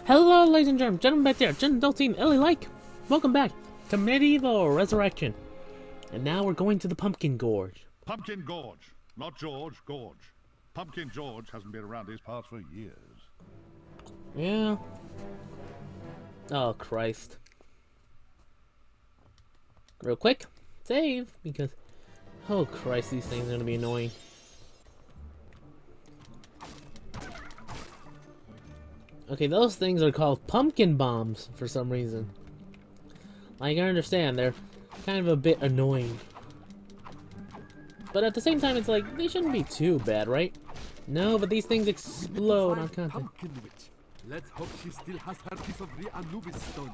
Hello, ladies and gentlemen back there, Adulting Ellie like. Welcome back to MediEvil Resurrection. And now we're going to the Pumpkin Gorge. Pumpkin Gorge, not George, Gorge. Pumpkin George hasn't been around these parts for years. Yeah. Oh, Christ. Real quick, save, because, oh Christ, these things are going to be annoying. Okay, those things are called pumpkin bombs for some reason. Like, I understand, they're kind of a bit annoying. But at the same time, it's like, they shouldn't be too bad, right? No, but these things explode on contact. Let's hope she still has her piece of the Anubis stone.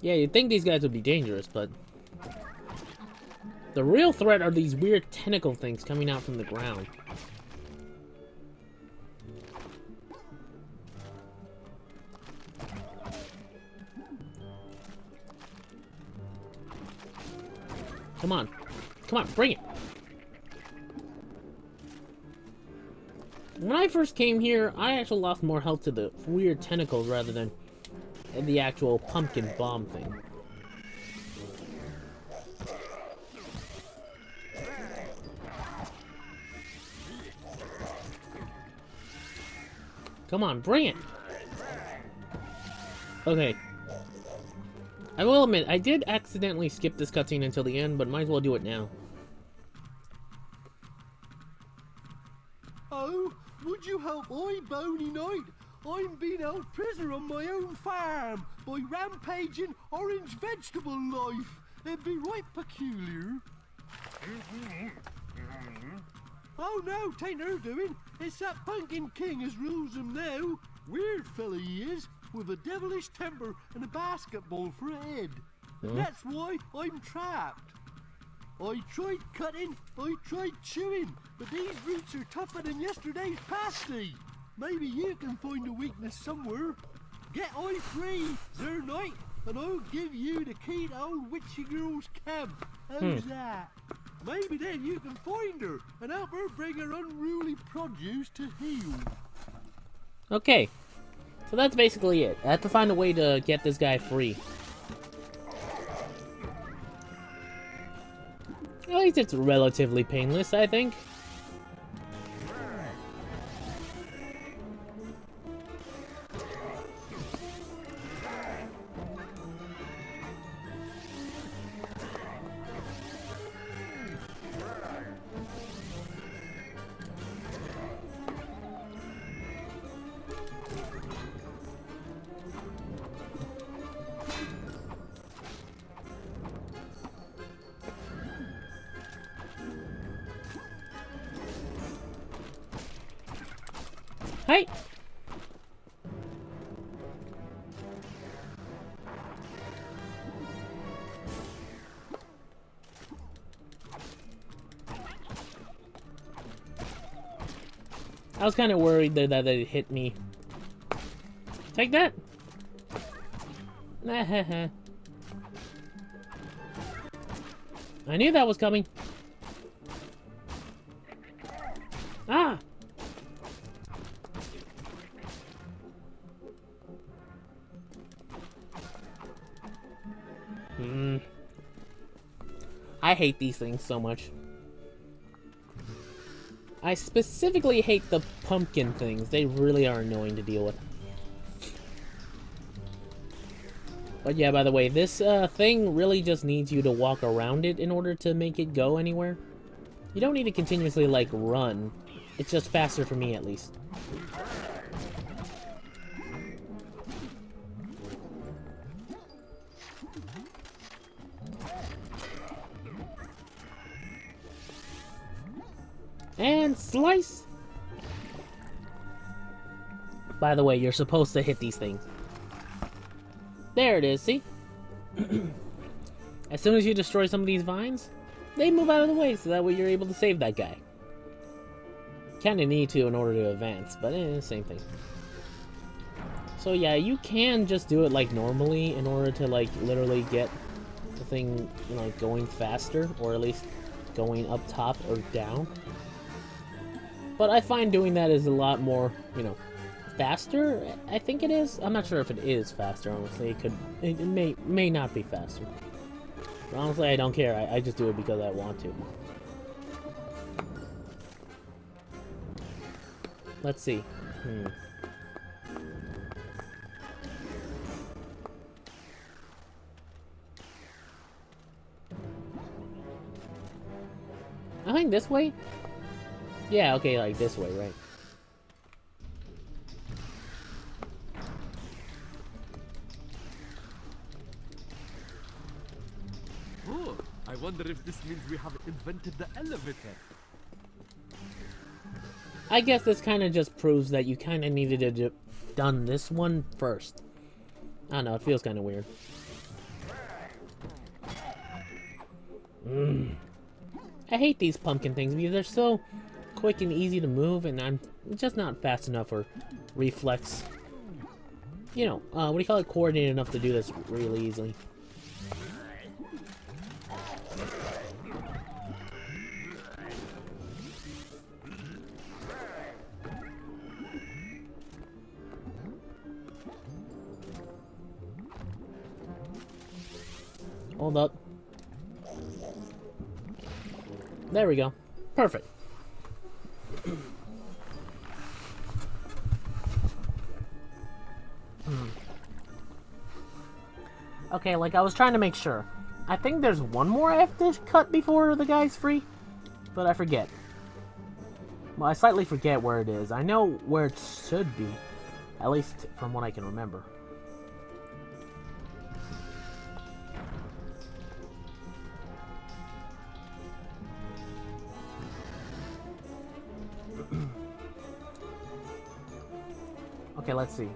Yeah, you'd think these guys would be dangerous, but... the real threat are these weird tentacle things coming out from the ground. Come on. Come on, bring it. When I first came here, I actually lost more health to the weird tentacles rather than the actual pumpkin bomb thing. Come on, bring it. Okay. I will admit, I did accidentally skip this cutscene until the end, but might as well do it now. Oh, would you help I, Bony Knight? I'm being held prisoner on my own farm by rampaging orange vegetable life. It'd be right peculiar. Oh no, tain't her doing. It's that Pumpkin King as rules him now. Weird fella he is, with a devilish temper and a basketball for a head. And that's why I'm trapped. I tried cutting, I tried chewing, but these roots are tougher than yesterday's pasty. Maybe you can find a weakness somewhere. Get I free, Sir Knight, and I'll give you the key to old witchy girl's camp. How's that? Maybe then you can find her and help her bring her unruly produce to heel. Okay. So that's basically it. I have to find a way to get this guy free. At least it's relatively painless, I think. Hey! I was kind of worried that they'd hit me. Take that! I knew that was coming. Ah! I hate these things so much. I specifically hate the pumpkin things. They really are annoying to deal with. But yeah, by the way, this thing really just needs you to walk around it in order to make it go anywhere. You don't need to continuously, like, run. It's just faster for me, at least. And slice! By the way, you're supposed to hit these things. There it is, see? As soon as you destroy some of these vines, they move out of the way, so that way you're able to save that guy. Kinda need to in order to advance, but same thing. So yeah, you can just do it like normally in order to like literally get the thing, you know, going faster, or at least going up top or down. But I find doing that is a lot more, you know, faster. I think it is. I'm not sure if it is faster. Honestly, it may not be faster. But honestly, I don't care. I just do it because I want to. Let's see. I think this way? Yeah, okay, like this way, right? Oh, I wonder if this means we have invented the elevator. I guess this kind of just proves that you kind of needed to done this one first. I don't know, it feels kind of weird. I hate these pumpkin things because they're so quick and easy to move, and I'm just not fast enough or reflex. You know, what do you call it? Coordinated enough to do this really easily. Hold up. There we go. Perfect. Okay, like I was trying to make sure. I think there's one more I have to cut before the guy's free, but I forget. Well, I slightly forget where it is. I know where it should be, at least from what I can remember. Okay, let's see.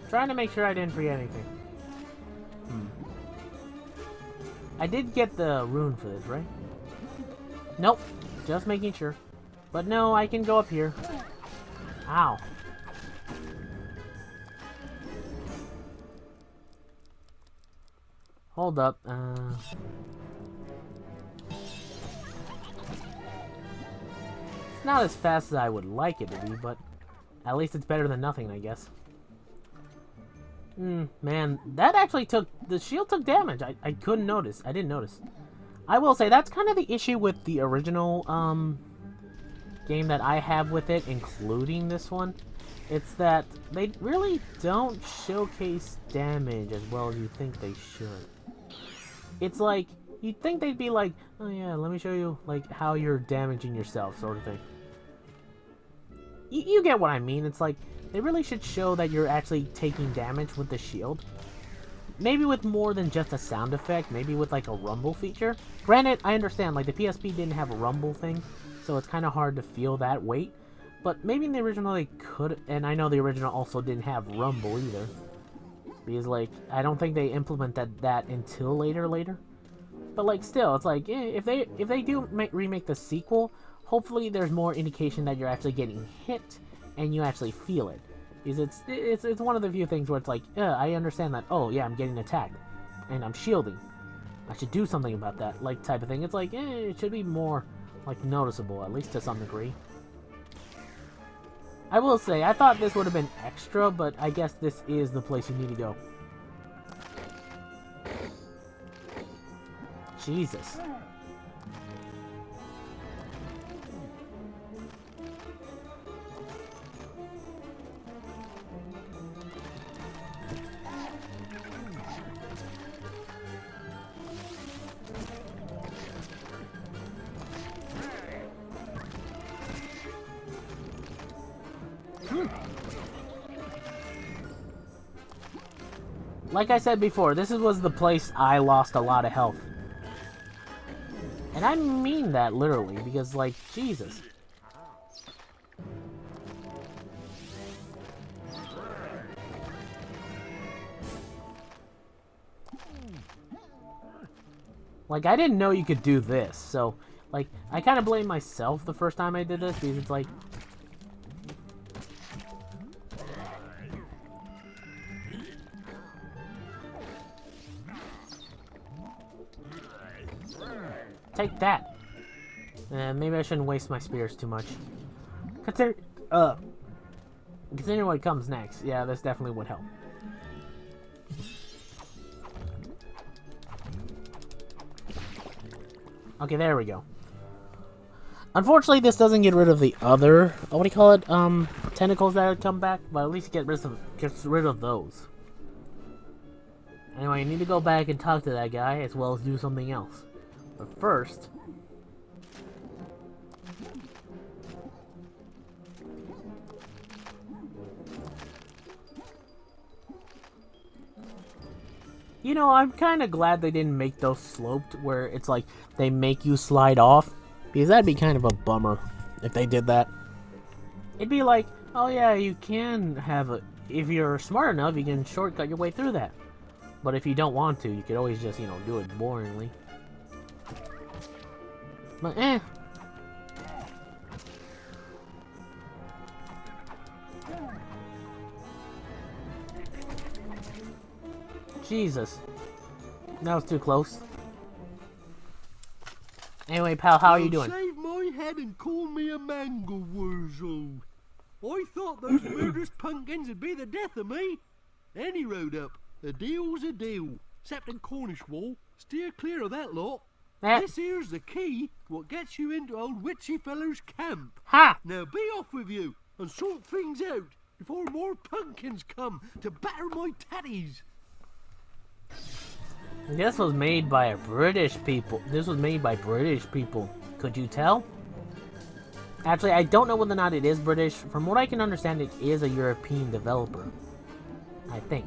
Trying to make sure I didn't forget anything. I did get the rune for this, right? Nope. Just making sure. But no, I can go up here. Ow. Hold up. It's not as fast as I would like it to be, but at least it's better than nothing, I guess. Man, that actually the shield took damage. I couldn't notice. I didn't notice. I will say, that's kind of the issue with the original, game that I have with it, including this one. It's that they really don't showcase damage as well as you think they should. It's like, you'd think they'd be like, oh yeah, let me show you, like, how you're damaging yourself, sort of thing. You get what I mean. It's like, they really should show that you're actually taking damage with the shield. Maybe with more than just a sound effect, maybe with like a rumble feature. Granted, I understand, like the PSP didn't have a rumble thing, so it's kind of hard to feel that weight. But maybe in the original they could, and I know the original also didn't have rumble either. Because like, I don't think they implemented that until later. But like still, it's like, if they do remake the sequel, hopefully there's more indication that you're actually getting hit and you actually feel it. Because it's one of the few things where it's like, I understand that, oh yeah, I'm getting attacked and I'm shielding. I should do something about that, like type of thing. It's like, it should be more like noticeable, at least to some degree. I will say, I thought this would have been extra, but I guess this is the place you need to go. Jesus. Like I said before, this was the place I lost a lot of health. And I mean that literally, because like, Jesus. Like, I didn't know you could do this, so, like, I kind of blame myself the first time I did this, because it's like, Take that. Maybe I shouldn't waste my spears too much. Considering what comes next, yeah, this definitely would help. Okay, there we go. Unfortunately, this doesn't get rid of the other, what do you call it, tentacles that come back, but at least it gets rid of those. Anyway, I need to go back and talk to that guy, as well as do something else. But first... You know, I'm kind of glad they didn't make those sloped, where it's like, they make you slide off. Because that'd be kind of a bummer, if they did that. It'd be like, oh yeah, you can have a... If you're smart enough, you can shortcut your way through that. But if you don't want to, you could always just, you know, do it boringly. But, Jesus. That was too close. Anyway, pal, how are you doing? Shave my head and call me a mangle wurzel. I thought those murderous pumpkins would be the death of me. Any road up, a deal's a deal. Except in Cornishwall, steer clear of that lot. This here's the key, what gets you into old witchy feller's camp. Ha! Now be off with you, and sort things out, before more pumpkins come to batter my tatties. This was made by British people. This was made by British people. Could you tell? Actually, I don't know whether or not it is British. From what I can understand, it is a European developer. I think.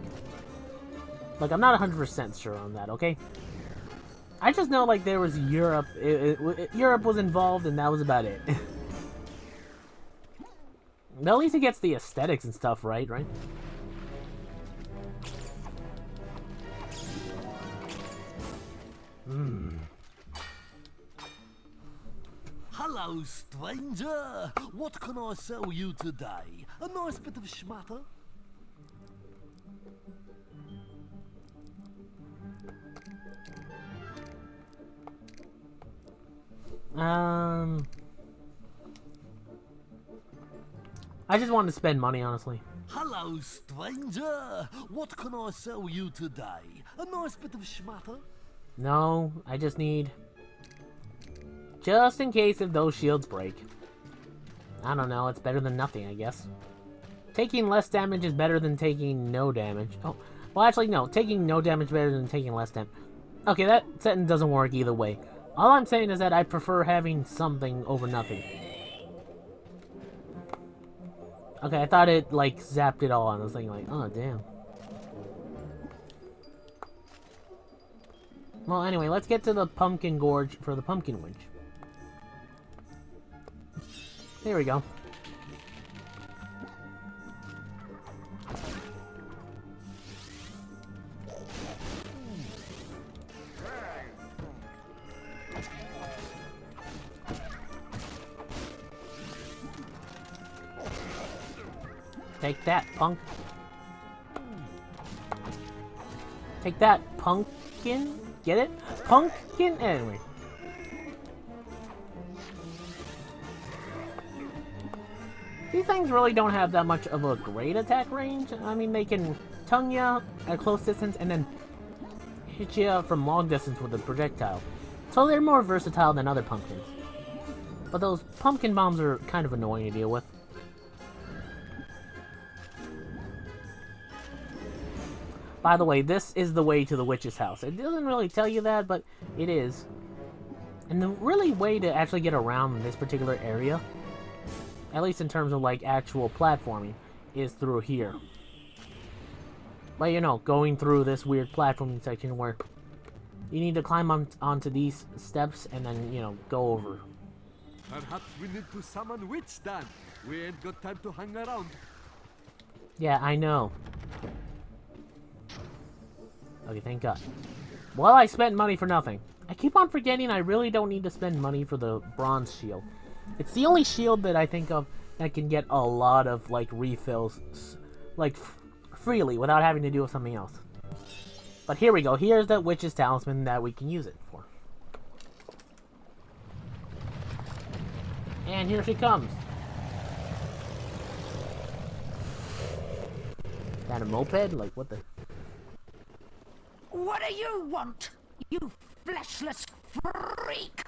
Like, I'm not 100% sure on that, okay? I just know, like, there was Europe. Europe was involved, and that was about it. At least it gets the aesthetics and stuff right? Hello, stranger. What can I sell you today? A nice bit of schmatter? I just wanted to spend money, honestly. Hello, stranger. What can I sell you today? A nice bit of schmatter? No, I just need... Just in case if those shields break. I don't know, it's better than nothing, I guess. Taking less damage is better than taking no damage. Oh, well actually no, taking no damage is better than taking less damage. Okay, that sentence doesn't work either way. All I'm saying is that I prefer having something over nothing. Okay, I thought it, like, zapped it all, and I was thinking, like, oh, damn. Well, anyway, let's get to the Pumpkin Gorge for the Pumpkin Winch. There we go. Take that, punk. Take that, pumpkin. Get it? Pumpkin? Anyway. These things really don't have that much of a great attack range. I mean, they can tongue you at close distance and then hit you from long distance with a projectile. So they're more versatile than other pumpkins. But those pumpkin bombs are kind of annoying to deal with. By the way, this is the way to the witch's house. It doesn't really tell you that, but it is. And the really way to actually get around this particular area, at least in terms of like actual platforming, is through here. But you know, going through this weird platforming section where you need to climb onto these steps and then, you know, go over. Perhaps we need to summon Witch Dan. We ain't got time to hang around. Yeah, I know. Okay, thank God. Well, I spent money for nothing. I keep on forgetting I really don't need to spend money for the bronze shield. It's the only shield that I think of that can get a lot of, like, refills, like, freely without having to do something else. But here we go. Here's the witch's talisman that we can use it for. And here she comes. That a moped? Like, what the... What do you want, you fleshless freak?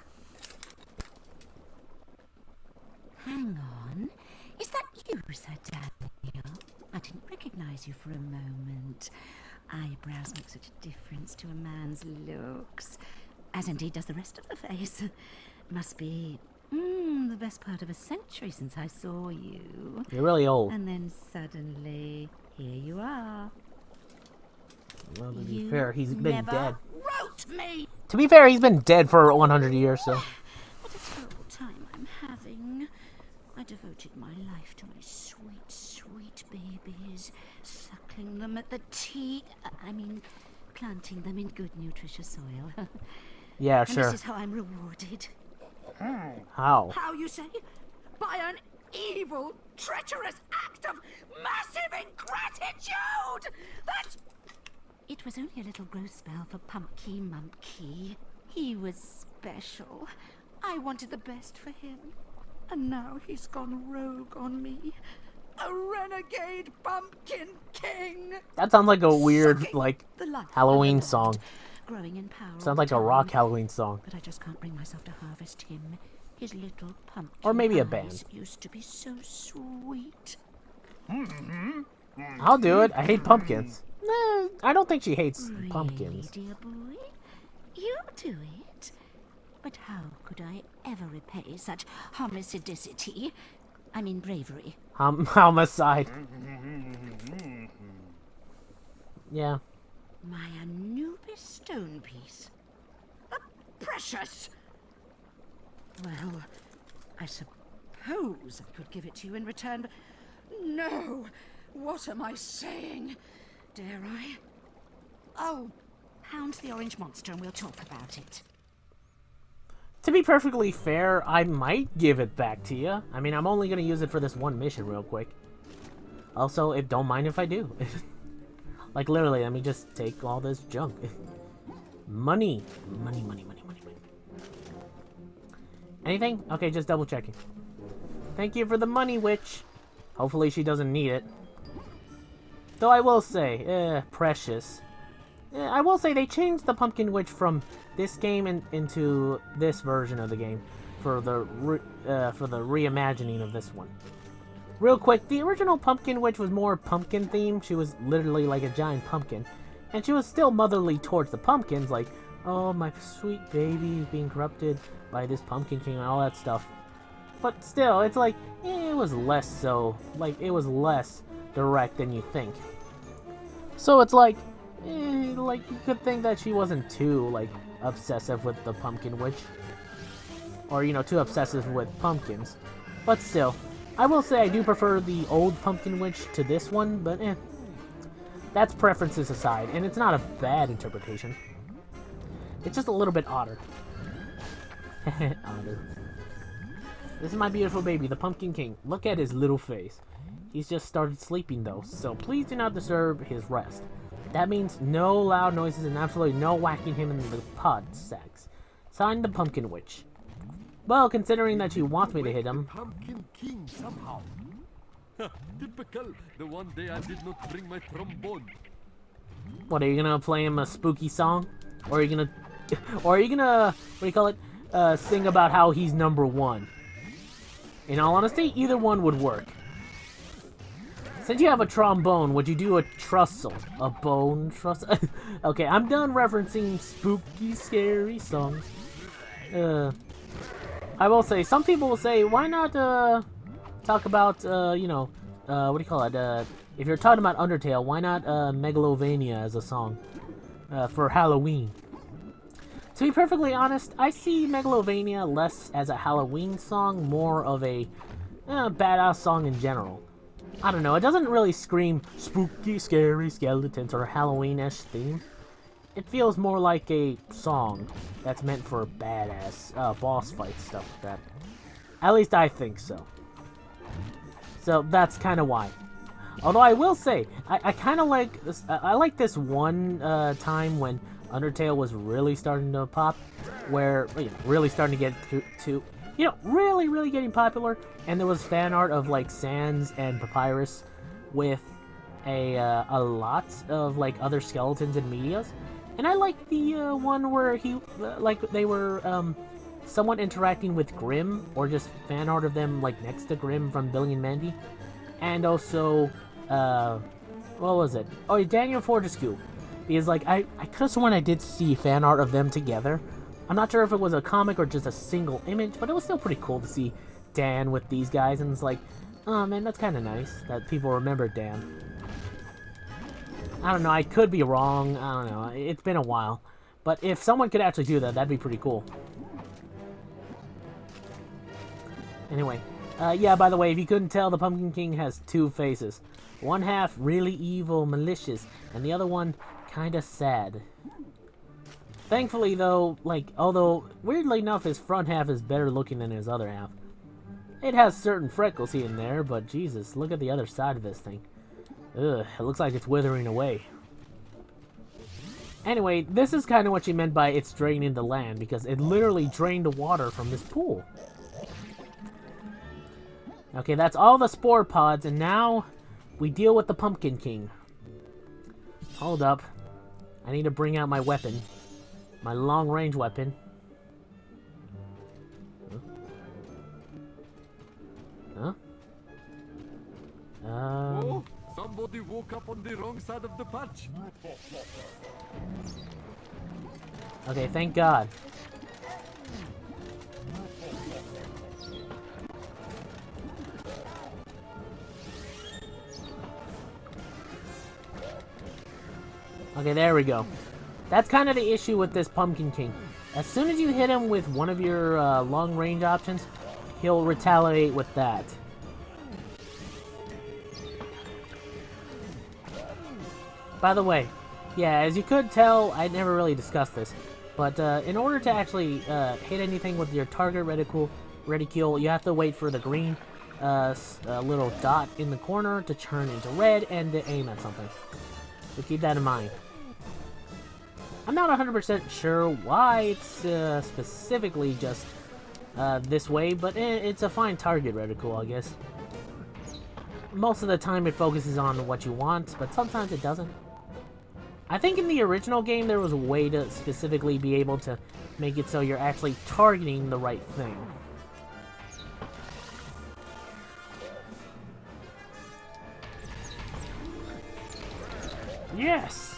Hang on. Is that you, Sir Daniel? I didn't recognize you for a moment. Eyebrows make such a difference to a man's looks, as indeed does the rest of the face. Must be the best part of a century since I saw you. You're really old. And then suddenly, here you are. Well, to be fair, he's been dead. Wrote me. To be fair, he's been dead for 100 years, so... What a terrible time I'm having. I devoted my life to my sweet, sweet babies, suckling them at the planting them in good, nutritious soil. Yeah, And sure. this is how I'm rewarded. How? How, you say? By an evil, treacherous act of massive ingratitude! That's... It was only a little growth spell for Pumpky Mumpky. He was special. I wanted the best for him. And now he's gone rogue on me. A renegade Pumpkin King! That sounds like a weird, Sucking like, the life Halloween of the song. land, growing in power all Sounds the like a rock time. Halloween song. But I just can't bring myself to harvest him. His little pumpkin Or maybe a eyes band. used to be so sweet. I'll do it. I hate pumpkins. Nah, I don't think she hates pumpkins. Really, dear boy? You do it? But how could I ever repay such homicidicity? I mean bravery. Homicide. Yeah. My Anubis stone piece. Precious! Well, I suppose I could give it to you in return, but... No! What am I saying? Dare I? I'll pound the orange monster and we'll talk about it. To be perfectly fair, I might give it back to you. I mean, I'm only going to use it for this one mission real quick. Also, don't mind if I do. Like, literally, let me just take all this junk. Money. Money, money, money, money, money. Anything? Okay, just double checking. Thank you for the money, witch. Hopefully she doesn't need it. Though I will say, precious. I will say they changed the Pumpkin Witch from this game into this version of the game for the reimagining of this one. Real quick, the original Pumpkin Witch was more pumpkin themed. She was literally like a giant pumpkin, and she was still motherly towards the pumpkins, like, oh, my sweet baby is being corrupted by this Pumpkin King and all that stuff. But still, it's like, it was less so, like, it was less direct than you think. So it's like, like, you could think that she wasn't too, like, obsessive with the Pumpkin Witch. Or, you know, too obsessive with pumpkins. But still, I will say I do prefer the old Pumpkin Witch to this one, but that's preferences aside, and it's not a bad interpretation. It's just a little bit odder. Odder. This is my beautiful baby, the Pumpkin King. Look at his little face. He's just started sleeping though, so please do not disturb his rest. That means no loud noises and absolutely no whacking him in the pod sacks. Signed, the Pumpkin Witch. Well, considering that she wants me to hit him. Pumpkin King somehow. Typical. The one day I did not bring my trombone. What, are you gonna play him a spooky song? Or are you gonna, what do you call it, sing about how he's #1? In all honesty, either one would work. Since you have a trombone, would you do a trussel? A bone trussel? Okay, I'm done referencing spooky, scary songs. I will say, some people will say, why not, talk about, you know, what do you call it, if you're talking about Undertale, why not, Megalovania as a song, for Halloween? To be perfectly honest, I see Megalovania less as a Halloween song, more of a, badass song in general. I don't know, it doesn't really scream spooky, scary skeletons or Halloween-ish theme. It feels more like a song that's meant for badass boss fight stuff like that. At least I think so. So that's kind of why. Although I will say, I kind of like this. I like this one time when Undertale was really starting to pop, where, you know, really starting to get you know, really, really getting popular. And there was fan art of like Sans and Papyrus with a lot of like other skeletons and medias. And I like the one where he like they were somewhat interacting with Grimm, or just fan art of them like next to Grimm from Billy and Mandy. And also what was it? Oh, Daniel Fortescue. Because like I could have sworn I did see fan art of them together. I'm not sure if it was a comic or just a single image, but it was still pretty cool to see Dan with these guys, and it's like, oh man, that's kind of nice that people remember Dan. I don't know, I could be wrong, I don't know, it's been a while. But if someone could actually do that, that'd be pretty cool. Anyway, yeah, by the way, if you couldn't tell, the Pumpkin King has two faces. One half really evil, malicious, and the other one kinda sad. Thankfully, though, like, although, weirdly enough, his front half is better looking than his other half. It has certain freckles here and there, but Jesus, look at the other side of this thing. Ugh, it looks like it's withering away. Anyway, this is kind of what she meant by it's draining the land, because it literally drained the water from this pool. Okay, that's all the spore pods, and now we deal with the Pumpkin King. Hold up. I need to bring out my weapon. My long-range weapon. Huh? Oh, somebody woke up on the wrong side of the patch. Okay, thank God. Okay, there we go. That's kind of the issue with this Pumpkin King. As soon as you hit him with one of your long-range options, he'll retaliate with that. By the way, yeah, as you could tell, I never really discussed this, but in order to actually hit anything with your target reticule, you have to wait for the green little dot in the corner to turn into red and to aim at something. So keep that in mind. I'm not 100% sure why it's specifically just this way, but it's a fine target reticle, I guess. Most of the time it focuses on what you want, but sometimes it doesn't. I think in the original game there was a way to specifically be able to make it so you're actually targeting the right thing. Yes!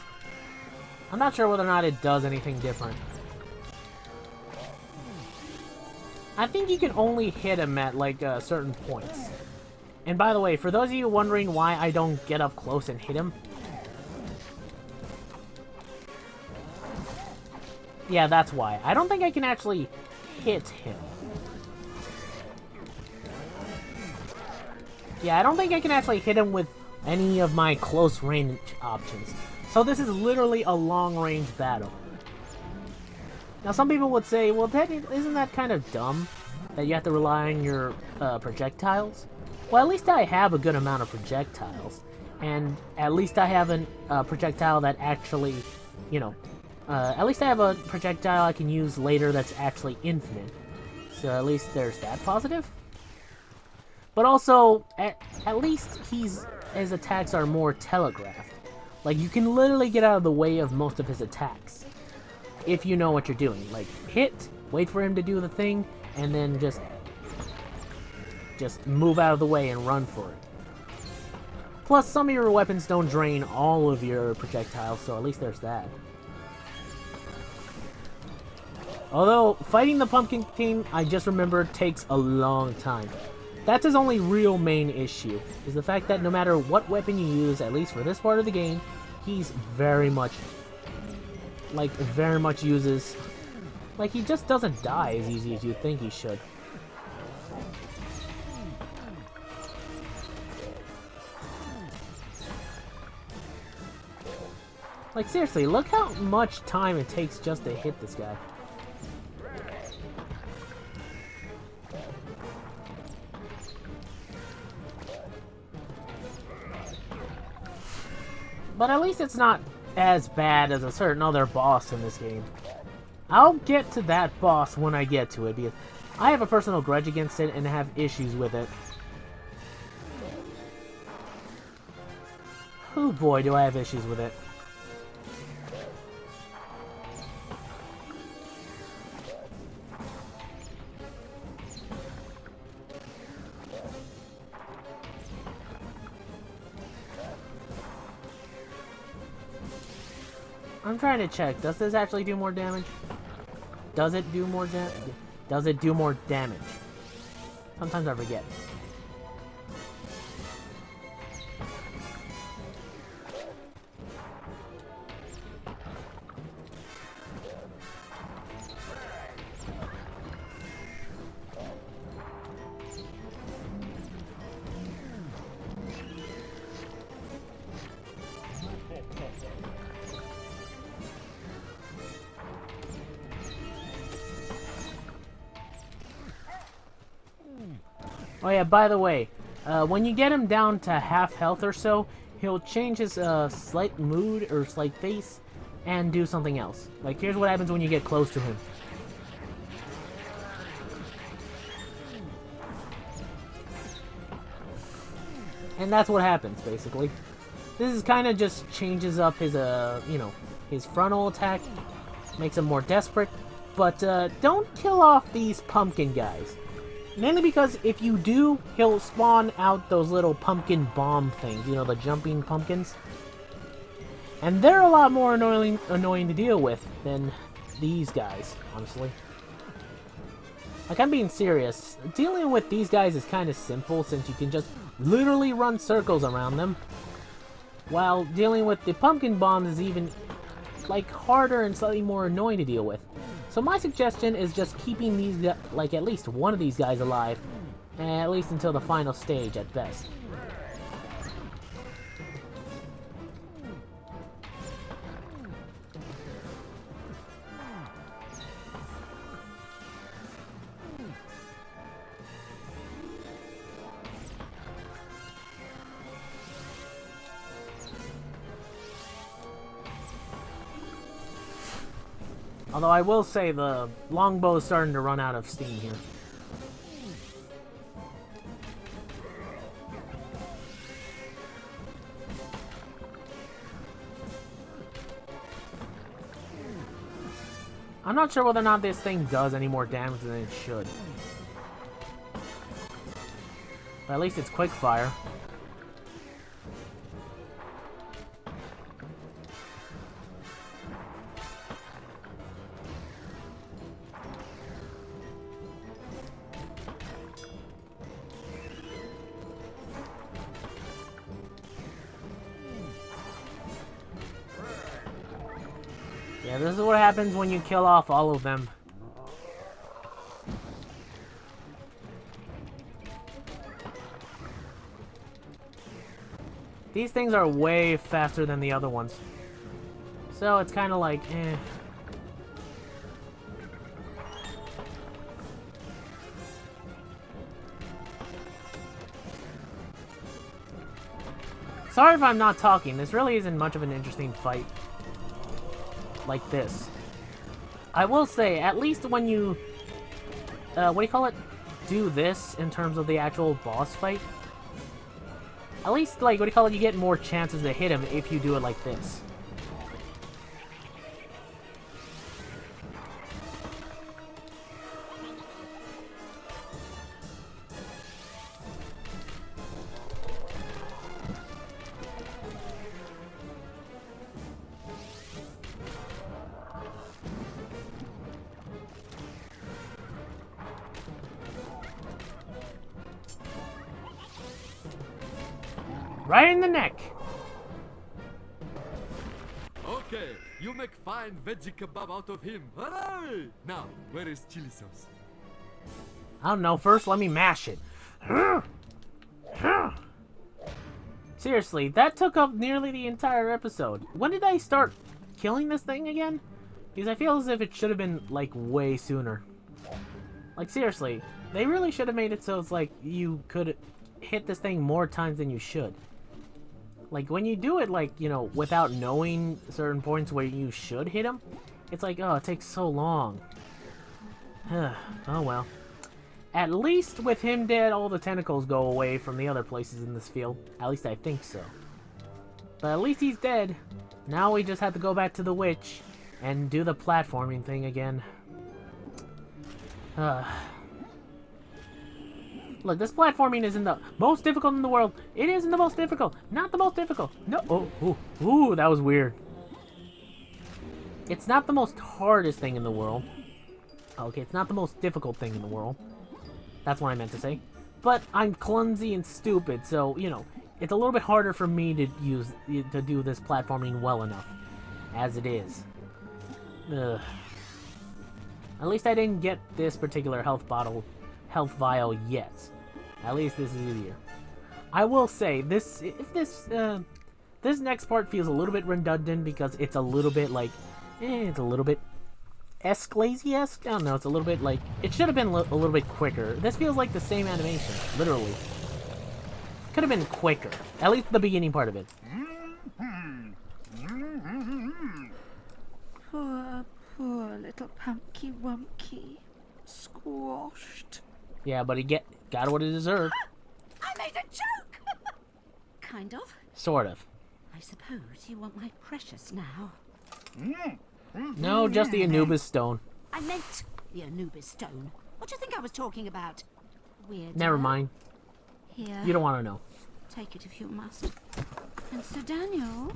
I'm not sure whether or not it does anything different. I think you can only hit him at, like, certain points. And by the way, for those of you wondering why I don't get up close and hit him, yeah, that's why. I don't think I can actually hit him. Yeah, I don't think I can actually hit him with any of my close range options. So this is literally a long-range battle. Now some people would say, well, isn't that kind of dumb? That you have to rely on your projectiles? Well, at least I have a good amount of projectiles. And at least I have a projectile that actually, you know, at least I have a projectile I can use later that's actually infinite. So at least there's that positive. But also, at least his attacks are more telegraphed. Like, you can literally get out of the way of most of his attacks. If you know what you're doing. Like, hit, wait for him to do the thing, and then just move out of the way and run for it. Plus, some of your weapons don't drain all of your projectiles, so at least there's that. Although, fighting the Pumpkin King, I just remembered, takes a long time. That's his only real main issue, is the fact that no matter what weapon you use, at least for this part of the game, he's very much uses... Like, he just doesn't die as easy as you think he should. Like, seriously, look how much time it takes just to hit this guy. But at least it's not as bad as a certain other boss in this game. I'll get to that boss when I get to it, because I have a personal grudge against it and have issues with it. Oh boy, do I have issues with it. I'm trying to check. Does this actually do more damage? Does it do more damage? Does it do more damage? Sometimes I forget. Oh yeah, by the way, when you get him down to half health or so, he'll change his slight mood or slight face and do something else. Like, here's what happens when you get close to him. And that's what happens, basically. This is kind of just changes up his, you know, his frontal attack, makes him more desperate. But don't kill off these pumpkin guys. Mainly because if you do, he'll spawn out those little pumpkin bomb things, you know, the jumping pumpkins. And they're a lot more annoying to deal with than these guys, honestly. Like, I'm being serious. Dealing with these guys is kind of simple since you can just literally run circles around them. While dealing with the pumpkin bombs is even, like, harder and slightly more annoying to deal with. So my suggestion is just keeping these, like, at least one of these guys alive, at least until the final stage at best. Although I will say the longbow is starting to run out of steam here. I'm not sure whether or not this thing does any more damage than it should. But at least it's quick fire. Yeah, this is what happens when you kill off all of them. These things are way faster than the other ones. So it's kind of like, eh. Sorry if I'm not talking. This really isn't much of an interesting fight. Like this. I will say, at least when you, what do you call it? Do this in terms of the actual boss fight. At least, like, what do you call it? You get more chances to hit him if you do it like this. Right in the neck. Okay, you make fine veggie kebab out of him. Hooray! Now, where is chili sauce? I don't know. First, let me mash it. Seriously, that took up nearly the entire episode. When did I start killing this thing again? Because I feel as if it should have been, like, way sooner. Like, seriously, they really should have made it so it's like you could hit this thing more times than you should. Like, when you do it, like, you know, without knowing certain points where you should hit him, it's like, oh, it takes so long. Oh, well. At least with him dead, all the tentacles go away from the other places in this field. At least I think so. But at least he's dead. Now we just have to go back to the witch and do the platforming thing again. Look, this platforming isn't the most difficult in the world. It isn't the most difficult. Not the most difficult. No. Ooh, that was weird. It's not the most hardest thing in the world. Okay, it's not the most difficult thing in the world. That's what I meant to say. But I'm clumsy and stupid, so, you know, it's a little bit harder for me to do this platforming well enough. As it is. Ugh. At least I didn't get this particular health vial yet. At least this is easier. I will say, this next part feels a little bit redundant because it's a little bit like, it's a little bit Esclazy-esque? I don't know, it's a little bit like, it should have been a little bit quicker. This feels like the same animation, literally. Could have been quicker, at least the beginning part of it. Poor little Pumpky Wumpky. Squashed. Yeah, but he got what he deserved. I made a joke! Kind of. Sort of. I suppose you want my precious now. No, just the Anubis stone. I meant the Anubis stone. What do you think I was talking about? Weird. Never mind. Here. You don't want to know. Take it if you must. And Sir Daniel,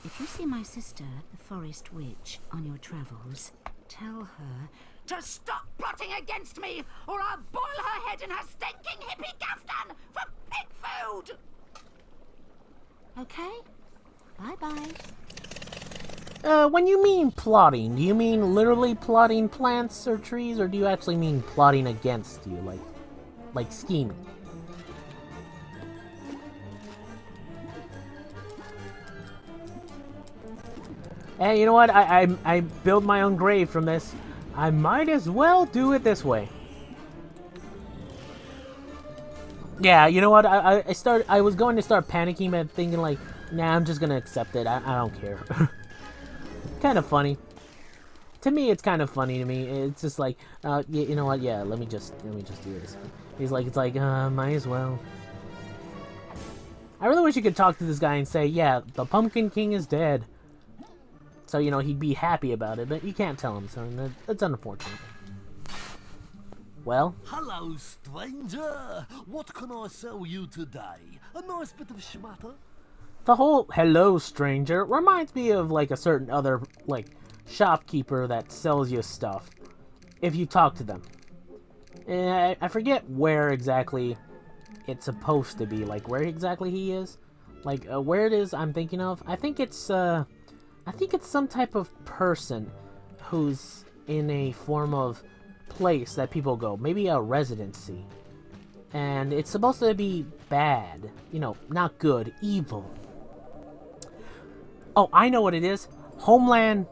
if you see my sister, the Forest Witch, on your travels, tell her to stop plotting against me, or I'll boil her head in her stinking hippie kaftan for pig food! Okay? Bye-bye. When you mean plotting, do you mean literally plotting plants or trees, or do you actually mean plotting against you, like scheming? Hey, you know what? I build my own grave from this. I might as well do it this way. Yeah, you know what? I was going to start panicking, but thinking like, nah, I'm just gonna accept it. I don't care. Kind of funny. To me, it's kind of funny to me. It's just like, you know what? Yeah, let me just do this. It's like, might as well. I really wish you could talk to this guy and say, yeah, the Pumpkin King is dead. So, you know, he'd be happy about it, but you can't tell him, so that's unfortunate. Well? Hello, stranger. What can I sell you today? A nice bit of schmatter? The whole hello, stranger reminds me of, like, a certain other, like, shopkeeper that sells you stuff. If you talk to them. I forget where exactly it's supposed to be. Like, where exactly he is. Like, where it is I'm thinking of. I think it's some type of person who's in a form of place that people go. Maybe a residency. And it's supposed to be bad. You know, not good. Evil. Oh, I know what it is. Homeland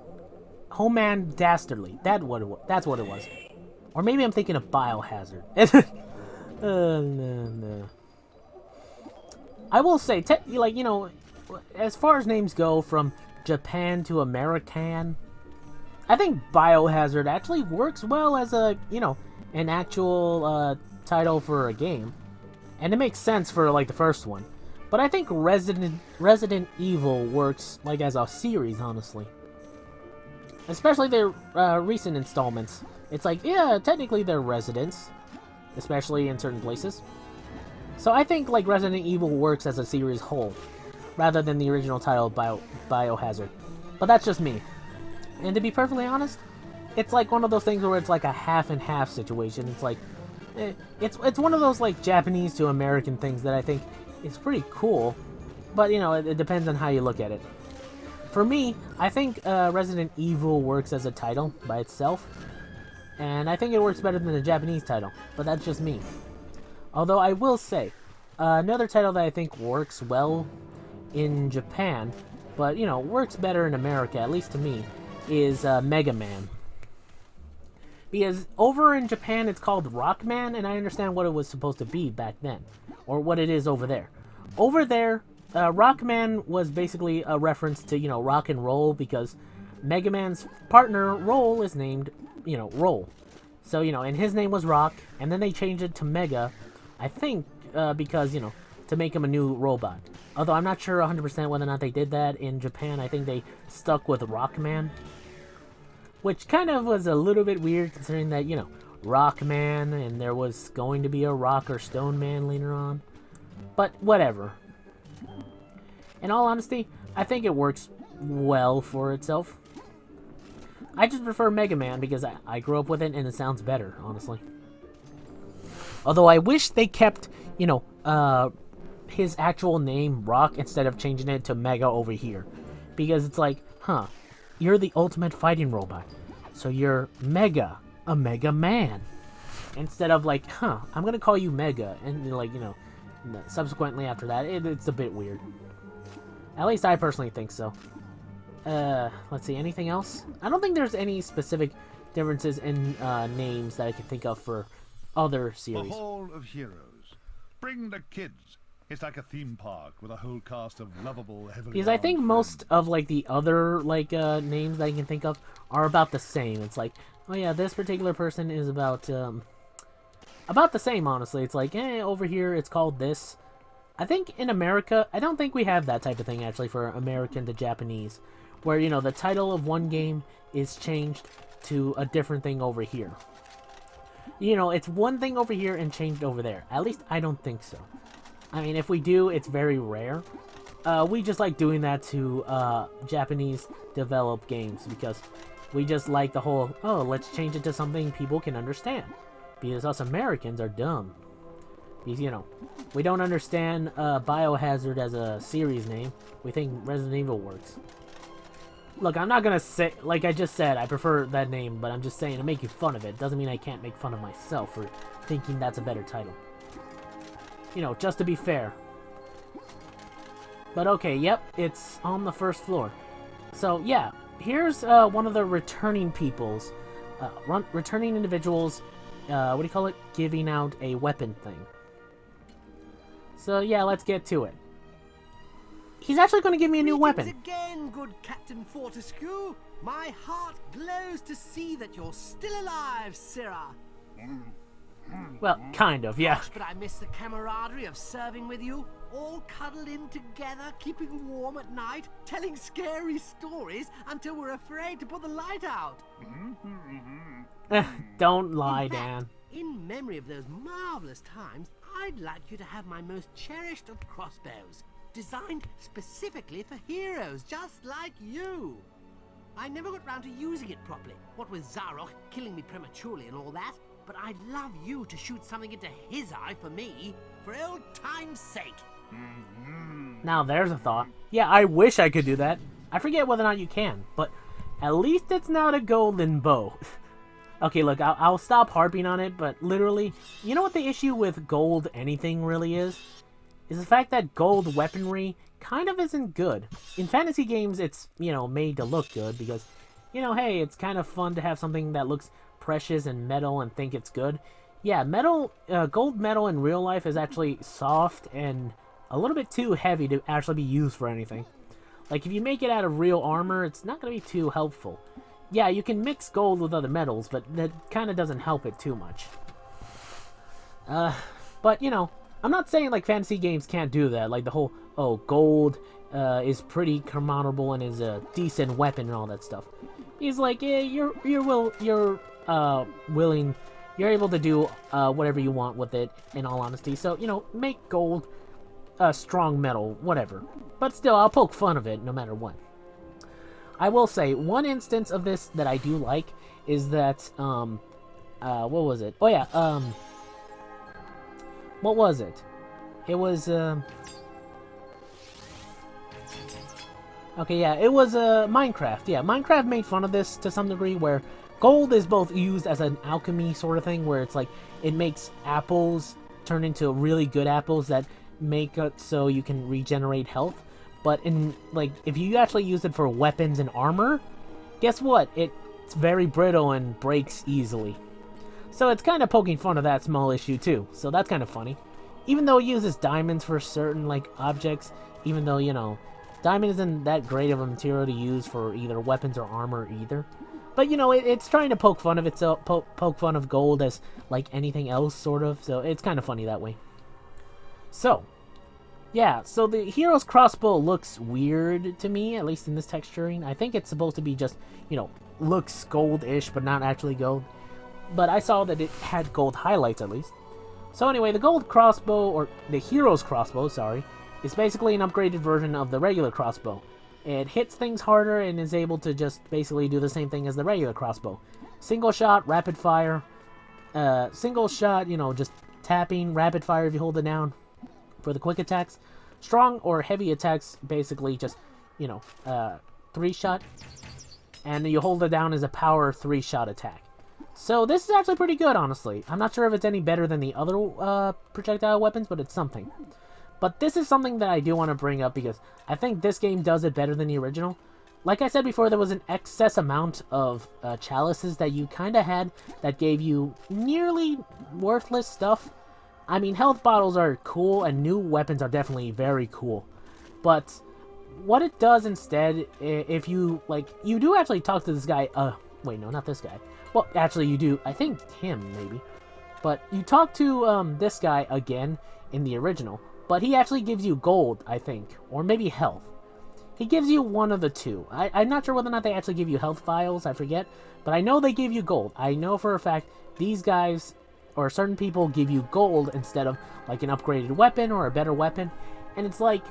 Dastardly. That's what it was. Or maybe I'm thinking of Biohazard. No. I will say, like, you know, as far as names go, from Japan to American, I think Biohazard actually works well as a, you know, an actual title for a game. And it makes sense for, like, the first one. But I think Resident Evil works, like, as a series, honestly. Especially their recent installments. It's like, yeah, technically they're residents. Especially in certain places. So I think, like, Resident Evil works as a series whole. Rather than the original title, Biohazard. But that's just me. And to be perfectly honest, it's like one of those things where it's like a half and half situation. It's like, it's one of those, like, Japanese to American things that I think is pretty cool. But, you know, it depends on how you look at it. For me, I think Resident Evil works as a title by itself. And I think it works better than the Japanese title. But that's just me. Although I will say, another title that I think works well in Japan, but, you know, works better in America, at least to me, is Mega Man. Because over in Japan it's called Rockman, and I understand what it was supposed to be back then. Or what it is over there. Over there, Rockman was basically a reference to, you know, rock and roll, because Mega Man's partner, Roll, is named, you know, Roll. So, you know, and his name was Rock, and then they changed it to Mega, I think, because, you know, to make him a new robot. Although I'm not sure 100% whether or not they did that in Japan. I think they stuck with Rockman. Which kind of was a little bit weird, considering that, you know, Rockman, and there was going to be a Rock or Stone Man later on. But, whatever. In all honesty, I think it works well for itself. I just prefer Mega Man because I grew up with it and it sounds better, honestly. Although I wish they kept, you know, his actual name, Rock, instead of changing it to Mega over here. Because it's like, huh, you're the ultimate fighting robot. So you're Mega, a Mega Man. Instead of like, huh, I'm gonna call you Mega. And like, you know, subsequently after that, it's a bit weird. At least I personally think so. Let's see, anything else? I don't think there's any specific differences in names that I can think of for other series. The Hall of Heroes. Bring the kids. It's like a theme park with a whole cast of lovable, heavily Because I think armed most friends. of like the other like names that I can think of are about the same. It's like, oh yeah, this particular person is about the same, honestly. It's like, over here it's called this. I think in America, I don't think we have that type of thing actually for American to Japanese, where, you know, the title of one game is changed to a different thing over here. You know, it's one thing over here and changed over there. At least I don't think so. I mean, if we do, it's very rare. We just like doing that to Japanese developed games because we just like the whole, oh, let's change it to something people can understand. Because us Americans are dumb. Because, you know, we don't understand Biohazard as a series name. We think Resident Evil works. Look, I'm not gonna say, like I just said, I prefer that name, but I'm just saying to make you fun of it doesn't mean I can't make fun of myself for thinking that's a better title. You know, just to be fair. But okay, yep, it's on the first floor. So, yeah, here's one of the returning peoples, returning individuals, what do you call it? Giving out a weapon thing. So, yeah, let's get to it. He's actually going to give me a new weapon. Again, good Captain Fortescue. My heart glows to see that you're still alive, Sirrah. Well, kind of, yeah. Gosh, but I miss the camaraderie of serving with you, all cuddled in together, keeping warm at night, telling scary stories until we're afraid to put the light out. Don't lie, In fact, Dan. in memory of those marvelous times, I'd like you to have my most cherished of crossbows, designed specifically for heroes just like you. I never got round to using it properly, what with Zarok killing me prematurely and all that, but I'd love you to shoot something into his eye for me, for old time's sake. Now there's a thought. Yeah, I wish I could do that. I forget whether or not you can, but at least it's not a golden bow. Okay, look, I'll stop harping on it, but literally, you know what the issue with gold anything really is? Is the fact that gold weaponry kind of isn't good. In fantasy games, it's, you know, made to look good because, you know, hey, it's kind of fun to have something that looks precious and metal and think it's good. Yeah, gold metal in real life is actually soft and a little bit too heavy to actually be used for anything. Like, if you make it out of real armor, it's not going to be too helpful. Yeah, you can mix gold with other metals, but that kind of doesn't help it too much. But, you know, I'm not saying, like, fantasy games can't do that. Like, the whole, oh, gold is pretty commandable and is a decent weapon and all that stuff. He's like, yeah, you're willing, you're able to do whatever you want with it, in all honesty. So, you know, make gold strong metal, whatever. But still, I'll poke fun of it no matter what. I will say, one instance of this that I do like is that, what was it? Oh yeah, what was it? It was, okay, yeah, it was, Minecraft. Yeah, Minecraft made fun of this to some degree, where gold is both used as an alchemy sort of thing, where it's like, it makes apples turn into really good apples that make it so you can regenerate health. But in, like, if you actually use it for weapons and armor, guess what? It's very brittle and breaks easily. So it's kind of poking fun of that small issue too. So that's kind of funny. Even though it uses diamonds for certain, like, objects, even though, you know, diamond isn't that great of a material to use for either weapons or armor either. But, you know, it's trying to poke fun of itself, poke fun of gold as, like, anything else, sort of. So it's kind of funny that way. So, yeah, so the hero's crossbow looks weird to me, at least in this texturing. I think it's supposed to be just, you know, looks gold-ish, but not actually gold. But I saw that it had gold highlights, at least. So anyway, the gold crossbow, or the hero's crossbow, sorry, is basically an upgraded version of the regular crossbow. It hits things harder and is able to just basically do the same thing as the regular crossbow. Single shot, rapid fire. Single shot, you know, just tapping, rapid fire if you hold it down for the quick attacks. Strong or heavy attacks, basically just, you know, 3-shot. And you hold it down as a power 3-shot attack. So this is actually pretty good, honestly. I'm not sure if it's any better than the other projectile weapons, but it's something. But this is something that I do want to bring up because I think this game does it better than the original. Like I said before, there was an excess amount of chalices that you kind of had that gave you nearly worthless stuff. I mean, health bottles are cool and new weapons are definitely very cool. But what it does instead, if you, like, you do actually talk to this guy, wait, no, not this guy. Well, actually you do, I think him, maybe. But you talk to this guy again in the original. But he actually gives you gold, I think. Or maybe health. He gives you one of the two. I'm not sure whether or not they actually give you health vials, I forget. But I know they give you gold. I know for a fact these guys, or certain people, give you gold instead of like an upgraded weapon or a better weapon. And it's like,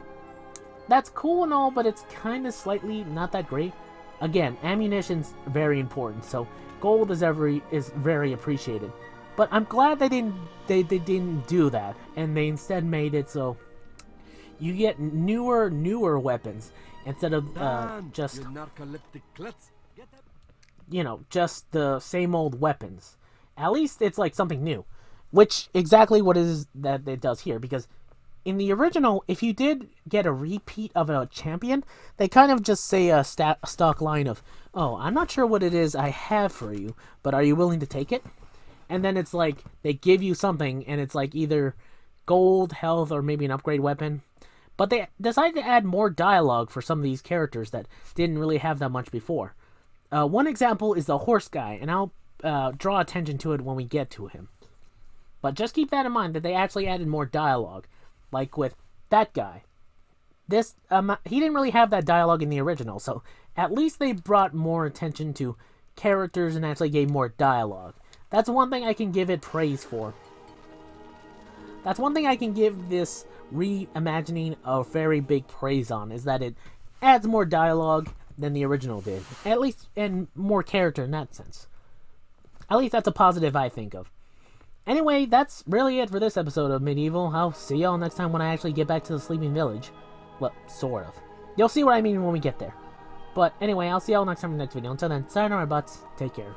that's cool and all, but it's kind of slightly not that great. Again, ammunition's very important, so gold is very appreciated. But I'm glad they didn't do that, and they instead made it so you get newer weapons instead of just, you know, just the same old weapons. At least it's like something new, which exactly what it is that it does here. Because in the original, if you did get a repeat of a champion, they kind of just say a stock line of, "Oh, I'm not sure what it is I have for you, but are you willing to take it?" And then it's like, they give you something, and it's like either gold, health, or maybe an upgrade weapon. But they decided to add more dialogue for some of these characters that didn't really have that much before. One example is the horse guy, and I'll draw attention to it when we get to him. But just keep that in mind, that they actually added more dialogue. Like with that guy. This he didn't really have that dialogue in the original, so at least they brought more attention to characters and actually gave more dialogue. That's one thing I can give it praise for. That's one thing I can give this reimagining a very big praise on, is that it adds more dialogue than the original did. At least, and more character in that sense. At least that's a positive I think of. Anyway, that's really it for this episode of MediEvil. I'll see y'all next time when I actually get back to the Sleeping Village. Well, sort of. You'll see what I mean when we get there. But anyway, I'll see y'all next time in the next video. Until then, sayonara, butts. Take care.